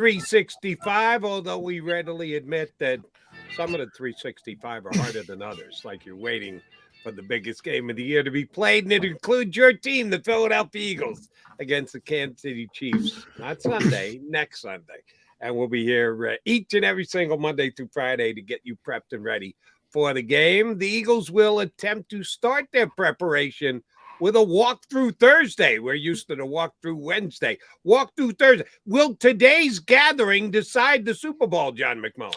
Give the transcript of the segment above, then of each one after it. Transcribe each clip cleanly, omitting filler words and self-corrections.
365, although we readily admit that some of the 365 are harder than others, like you're waiting for the biggest game of the year to be played, and it includes your team, the Philadelphia Eagles, against the Kansas City Chiefs. Not Sunday, next Sunday. And we'll be here each and every single Monday through Friday to get you prepped and ready for the game. The Eagles will attempt to start their preparation with a walkthrough Thursday. We're used to the walkthrough Wednesday. Walkthrough Thursday. Will today's gathering decide the Super Bowl, John McMullen?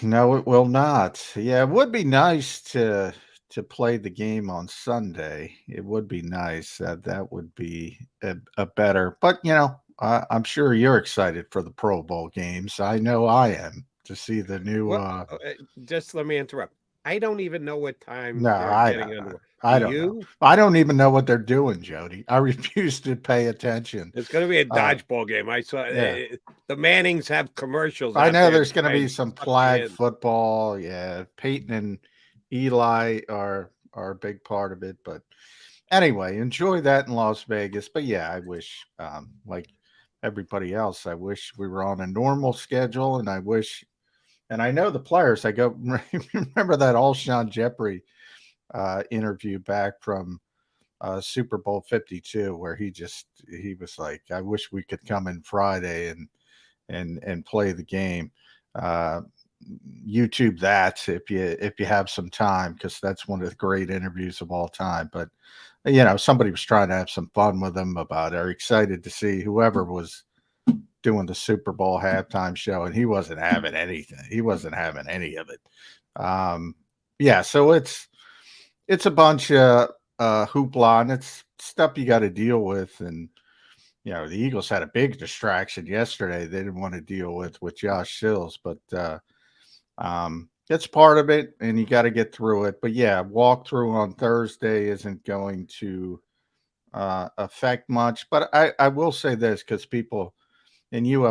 No, it will not. Yeah, it would be nice to play the game on Sunday. It would be nice. That would be a better. But I'm sure you're excited for the Pro Bowl games. I know I am to see the new. Well, just let me interrupt. I don't even know what time No, they're I getting don't know. underway. Do I don't know. you? I don't even know what they're doing, Jody. I refuse to pay attention. It's going to be a Uh, dodgeball game. I saw yeah, the Mannings have commercials I out know there there's going to be trying to some suck you flag in. football. Yeah, Peyton and Eli are a big part of it. But anyway, enjoy that in Las Vegas. But yeah, I wish, like everybody else, I wish we were on a normal schedule, and and I know the players. I go remember that Alshon Jeffrey interview back from Super Bowl 52, where he was like, I wish we could come in Friday and play the game. Uh, YouTube that if you have some time, because that's one of the great interviews of all time. But somebody was trying to have some fun with him about are excited to see whoever was doing the Super Bowl halftime show, and he wasn't having anything. He wasn't having any of it. Yeah, so it's a bunch of hoopla, and it's stuff you got to deal with. And the Eagles had a big distraction yesterday. They didn't want to deal with Josh Sills, but it's part of it, and you got to get through it. But yeah, walkthrough on Thursday isn't going to affect much. But I will say this, because people and you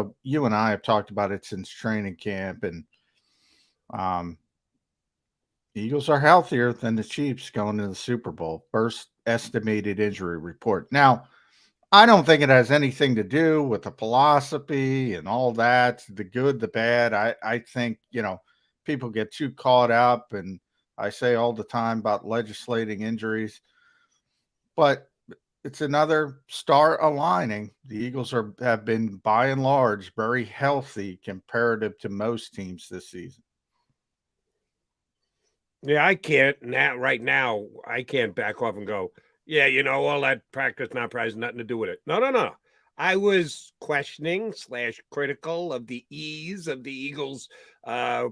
and I have talked about it since training camp, and um, the Eagles are healthier than the Chiefs going into the Super Bowl. First estimated injury report. Now, I don't think it has anything to do with the philosophy and all that, the good, the bad. I think, people get too caught up, and I say all the time about legislating injuries, but it's another star aligning. The Eagles have been by and large very healthy comparative to most teams this season. Yeah, I can't now. Right now, I can't back off and go, yeah, all that practice not practice nothing to do with it. No, no, no. I was questioning / critical of the ease of the Eagles'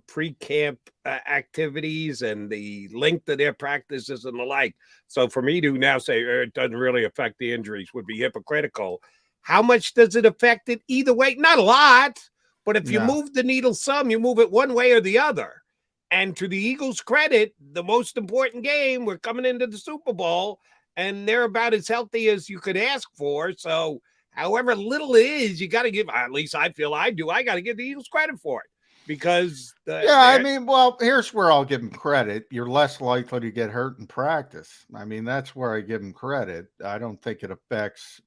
pre-camp activities and the length of their practices and the like. So for me to now say it doesn't really affect the injuries would be hypocritical. How much does it affect it either way? Not a lot, but if you No. move the needle some, you move it one way or the other. And to the Eagles' credit, the most important game, we're coming into the Super Bowl, and they're about as healthy as you could ask for. So, however little it is, you got to give, at least I feel I do, I got to give the Eagles credit for it because Yeah, I they're, mean, well, here's where I'll give them credit. You're less likely to get hurt in practice. I mean, that's where I give them credit. I don't think it affects,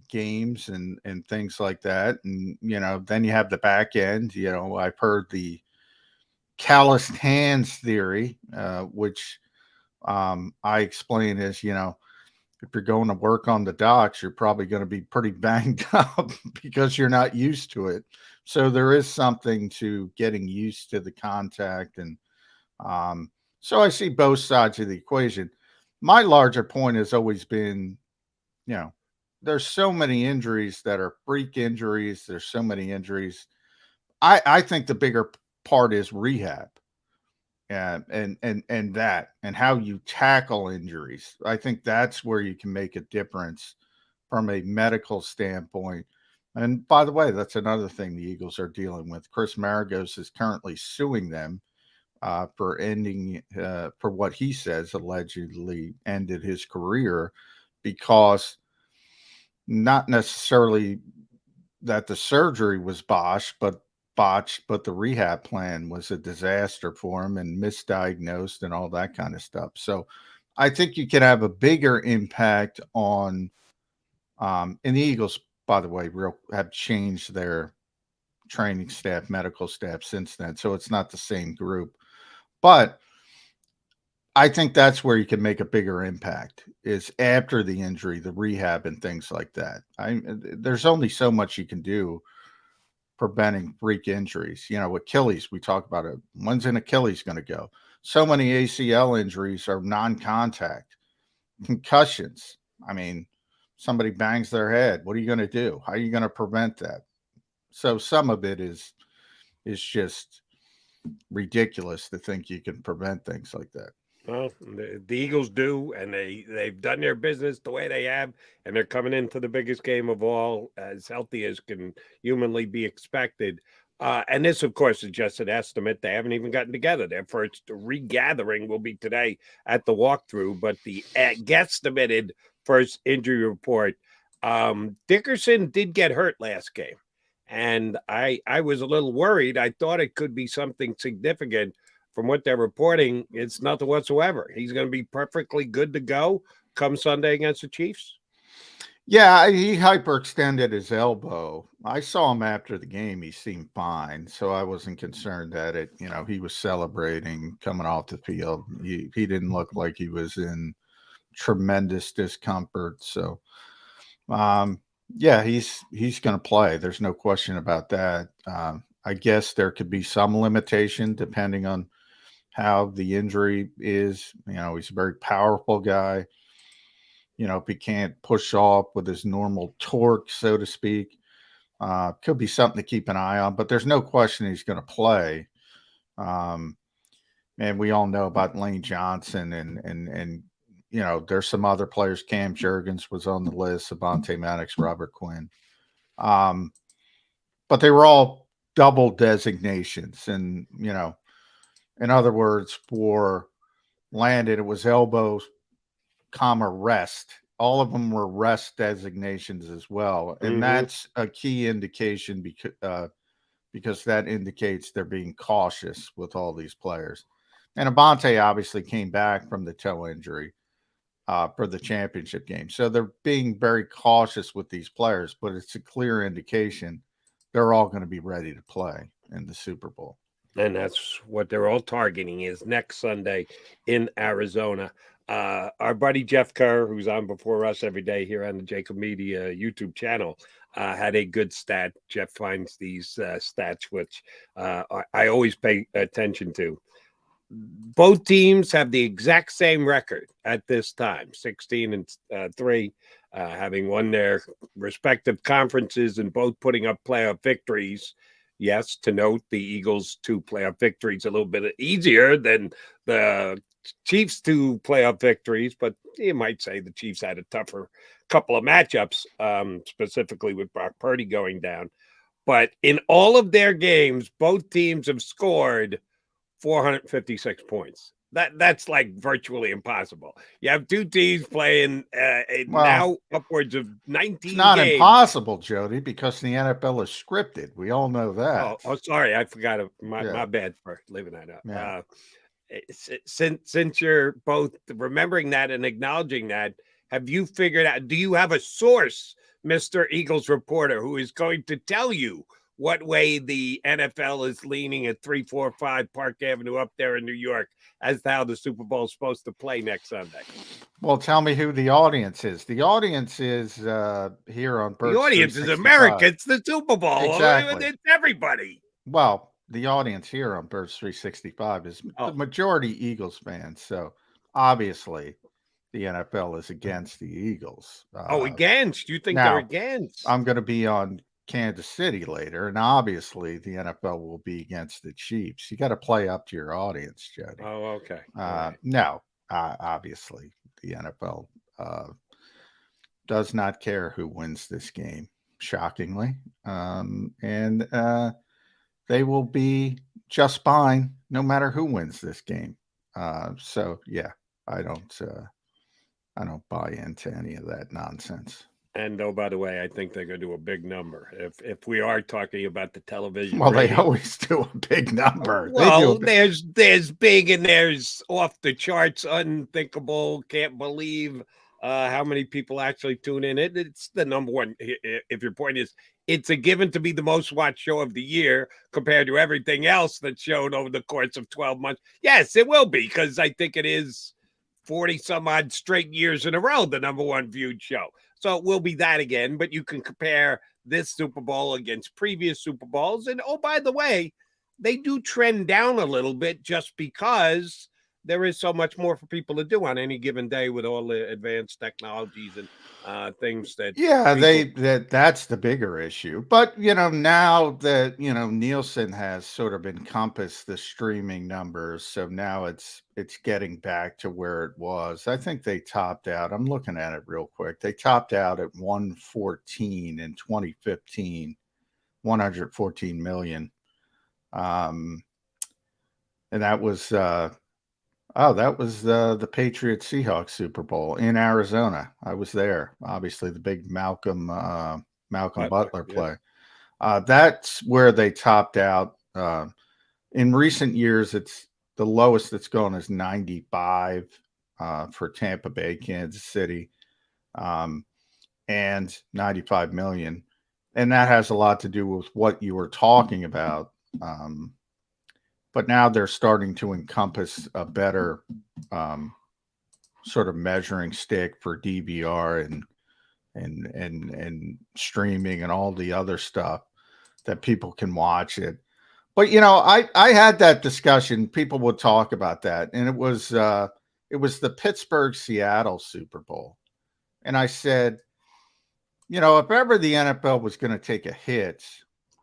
games and things like that. And, then you have the back end. I've heard the calloused hands theory, which I explain as, if you're going to work on the docks, you're probably going to be pretty banged up because you're not used to it. So there is something to getting used to the contact. And so I see both sides of the equation. My larger point has always been, you know, there's so many injuries that are freak injuries. There's so many injuries. I think the bigger part is rehab and that and how you tackle injuries. I think that's where you can make a difference from a medical standpoint. And by the way, that's another thing the Eagles are dealing with. Chris Maragos is currently suing them for ending, for what he says allegedly ended his career, because not necessarily that the surgery was botched, but the rehab plan was a disaster for him and misdiagnosed and all that kind of stuff. So I think you can have a bigger impact on And the Eagles, by the way, have changed their training staff, medical staff since then. So it's not the same group. But I think that's where you can make a bigger impact is after the injury, the rehab and things like that. There's only so much you can do preventing freak injuries. Achilles, we talk about it. When's an Achilles going to go? So many ACL injuries are non-contact. Concussions. I mean, somebody bangs their head. What are you going to do? How are you going to prevent that? So some of it is just ridiculous to think you can prevent things like that. Well, the Eagles do, and they've done their business the way they have, and they're coming into the biggest game of all as healthy as can humanly be expected. And this, of course, is just an estimate. They haven't even gotten together. Their first regathering will be today at the walkthrough, but the guesstimated first injury report, Dickerson did get hurt last game, and I was a little worried. I thought it could be something significant. From what they're reporting, it's nothing whatsoever. He's going to be perfectly good to go come Sunday against the Chiefs. Yeah, he hyperextended his elbow. I saw him after the game. He seemed fine, so I wasn't concerned that he was celebrating coming off the field. He didn't look like he was in tremendous discomfort. So, yeah, he's going to play. There's no question about that. I guess there could be some limitation depending on how the injury is. He's a very powerful guy. If he can't push off with his normal torque, so to speak, could be something to keep an eye on. But there's no question he's going to play. And we all know about Lane Johnson and there's some other players. Cam Jurgens was on the list, Avonte Maddox, Robert Quinn. But they were all double designations. And, in other words, for Landon, it was elbow, rest. All of them were rest designations as well. And that's a key indication because that indicates they're being cautious with all these players. And Avonte obviously came back from the toe injury for the championship game. So they're being very cautious with these players, but it's a clear indication they're all going to be ready to play in the Super Bowl. And that's what they're all targeting is next Sunday in Arizona. Our buddy Jeff Kerr, who's on before us every day here on the JAKIB Media YouTube channel, had a good stat. Jeff finds these stats, which I always pay attention to. Both teams have the exact same record at this time, 16-3, having won their respective conferences and both putting up playoff victories. Yes, to note, the Eagles' 2 playoff victories a little bit easier than the Chiefs' 2 playoff victories, but you might say the Chiefs had a tougher couple of matchups, specifically with Brock Purdy going down. But in all of their games, both teams have scored 456 points. That's like virtually impossible. You have 2 teams playing now upwards of 19 It's not games. impossible, Jody, because the NFL is scripted. We all know that. Oh, sorry. I forgot. My bad for leaving that up. Yeah. Since you're both remembering that and acknowledging that, have you figured out, do you have a source, Mr. Eagles reporter, who is going to tell you what way the NFL is leaning at 345 Park Avenue up there in New York as to how the Super Bowl is supposed to play next Sunday? Well, tell me who the audience is. The audience is here on Birds. The audience is America. It's the Super Bowl. Exactly. It's everybody. Well, the audience here on Birds 365 is the majority Eagles fans. So obviously the NFL is against the Eagles. Against? You think they're against? I'm going to be on Kansas City later, and obviously the NFL will be against the Chiefs. You got to play up to your audience, Jody. Oh, okay. No, obviously the NFL does not care who wins this game, shockingly, and they will be just fine no matter who wins this game. So yeah, I don't buy into any of that nonsense. And by the way, I think they're going to do a big number. If we are talking about the television, they always do a big number. Well, there's big and there's off the charts, unthinkable, can't believe. how many people actually tune in. It's the number one. If your point is, it's a given to be the most watched show of the year compared to everything else that's shown over the course of 12 months. Yes, it will be, because I think it is 40 some odd straight years in a row, the number one viewed show. So it will be that again, but you can compare this Super Bowl against previous Super Bowls. And oh, by the way, they do trend down a little bit just because there is so much more for people to do on any given day with all the advanced technologies and things that that's the bigger issue. But now that Nielsen has sort of encompassed the streaming numbers, so now it's getting back to where it was. I think they topped out. I'm looking at it real quick. They topped out at 114 in 2015, 114 million. And that was that was the Patriots Seahawks Super Bowl in Arizona. I was there. Obviously, the big Malcolm Butler play. Yeah. That's where they topped out. In recent years, it's the lowest it's gone is 95 for Tampa Bay, Kansas City, and 95 million. And that has a lot to do with what you were talking about. But now they're starting to encompass a better sort of measuring stick for DVR and streaming and all the other stuff that people can watch it. But I had that discussion. People would talk about that, and it was the Pittsburgh-Seattle Super Bowl, and I said, if ever the NFL was going to take a hit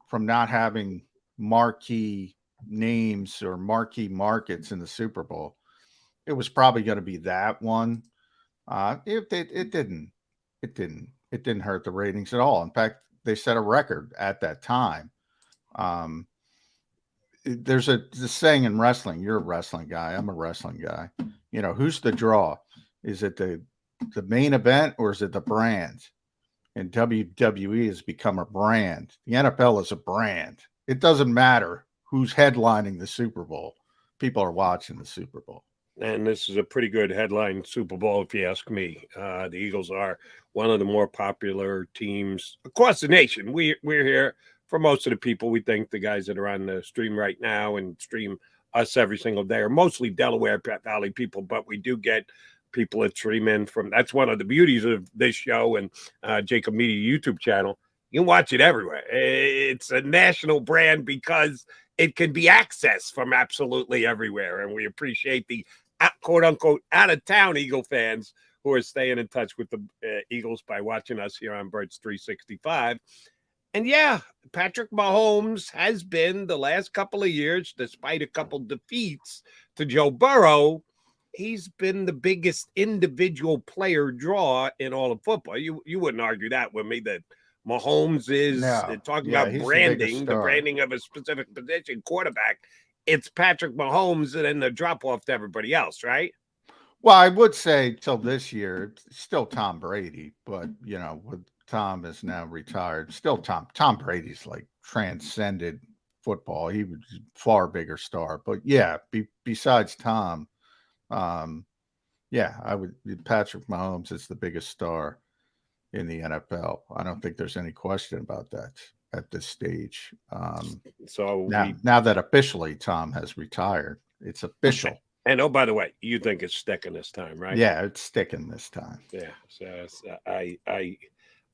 from not having marquee names or marquee markets in the Super Bowl, it was probably going to be that one. It didn't hurt the ratings at all. In fact, they set a record at that time. There's a saying in wrestling. You're a wrestling guy. I'm a wrestling guy. Who's the draw? Is it the main event or is it the brand? And WWE has become a brand. The NFL is a brand. It doesn't matter who's headlining the Super Bowl. People are watching the Super Bowl. And this is a pretty good headline Super Bowl, if you ask me. The Eagles are one of the more popular teams across the nation. We're here for most of the people. We think the guys that are on the stream right now and stream us every single day are mostly Delaware Valley people, but we do get people that stream in from. That's one of the beauties of this show and JAKIB Media YouTube channel. You can watch it everywhere. It's a national brand because it can be accessed from absolutely everywhere. And we appreciate the quote unquote out of town Eagle fans who are staying in touch with the Eagles by watching us here on Birds 365. And yeah, Patrick Mahomes has been the last couple of years, despite a couple defeats to Joe Burrow, he's been the biggest individual player draw in all of football. You wouldn't argue that with me that Mahomes is talking about branding, the branding of a specific position, quarterback. It's Patrick Mahomes and then the drop off to everybody else, right? Well, I would say till this year, it's still Tom Brady, but with Tom is now retired, still Tom Brady's like transcended football. He was a far bigger star, but yeah, besides Tom, I would. Patrick Mahomes is the biggest star in the NFL. I don't think there's any question about that at this stage. So now that officially Tom has retired, it's official. Okay. And oh, by the way, you think it's sticking this time, right? Yeah, it's sticking this time. Yeah. So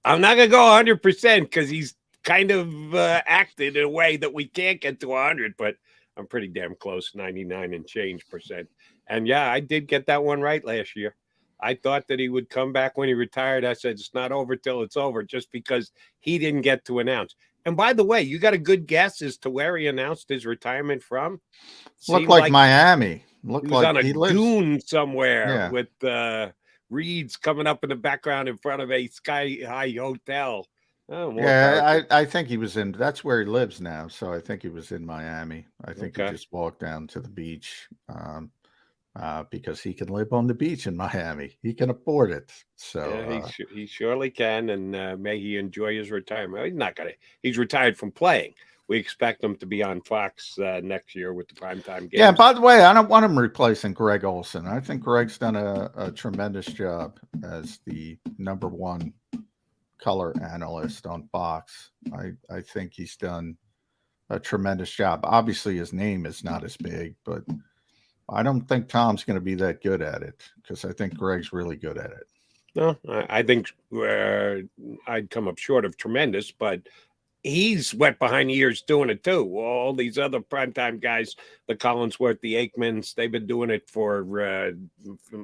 I'm not gonna go 100% because he's kind of acted in a way that we can't get to 100, but I'm pretty damn close, 99 and change percent. And yeah, I did get that one right last year. I thought that he would come back when he retired. I said, it's not over till it's over, just because he didn't get to announce. And by the way, you got a good guess as to where he announced his retirement from? Looked like Miami. Looked he was like on a he lives dune somewhere with reeds coming up in the background in front of a sky high hotel. Oh, I think he was in. That's where he lives now. So I think he was in Miami. I think he just walked down to the beach because he can live on the beach in Miami. He can afford it. So he surely can, and may he enjoy his retirement. He's not gonna. He's retired from playing. we expect him to be on Fox next year with the primetime games. Yeah, by the way, I don't want him replacing Greg Olson. I think Greg's done a tremendous job as the #1 color analyst on Fox. I think he's done a tremendous job. Obviously, his name is not as big, but I don't think Tom's going to be that good at it because I think Greg's really good at it. No, I think I'd come up short of tremendous, but he's wet behind the ears doing it too. All these other primetime guys, the Collinsworth, the Aikmans, they've been doing it for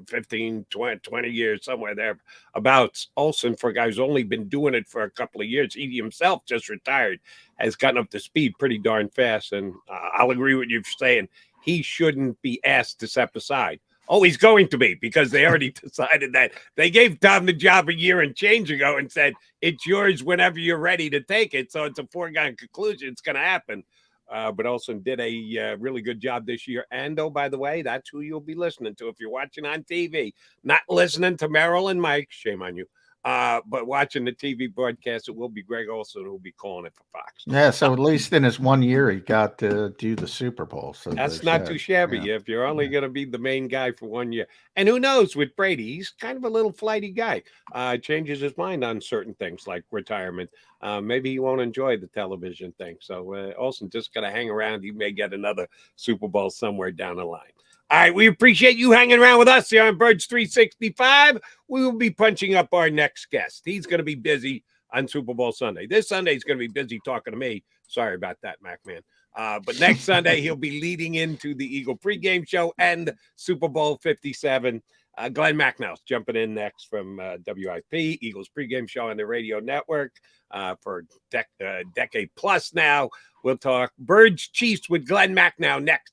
15, 20 years, somewhere there. About Olsen, for a guy who's only been doing it for a couple of years, he himself just retired, has gotten up to speed pretty darn fast. And I'll agree with you for saying he shouldn't be asked to step aside. Oh, he's going to be, because they already decided that. They gave Tom the job a year and change ago and said, it's yours whenever you're ready to take it. So it's a foregone conclusion. It's going to happen. But Olsen did a really good job this year. And, oh, by the way, that's who you'll be listening to if you're watching on TV. Not listening to Merrill and Mike. Shame on you. But watching the TV broadcast, it will be Greg Olsen who will be calling it for Fox. Yeah, so at least in his 1 year, he got to do the Super Bowl. So that's not too shabby if you're only going to be the main guy for 1 year. And who knows with Brady, he's kind of a little flighty guy. Changes his mind on certain things like retirement. Maybe he won't enjoy the television thing. So Olsen just going to hang around. He may get another Super Bowl somewhere down the line. All right, we appreciate you hanging around with us here on Birds 365. We will be punching up our next guest. He's going to be busy on Super Bowl Sunday. This Sunday, he's going to be busy talking to me. Sorry about that, MacMan. But next Sunday, he'll be leading into the Eagle pregame show and Super Bowl 57. Glenn Macnow's jumping in next from WIP, Eagles pregame show on the radio network for a decade plus now. We'll talk Birds Chiefs with Glenn Macnow next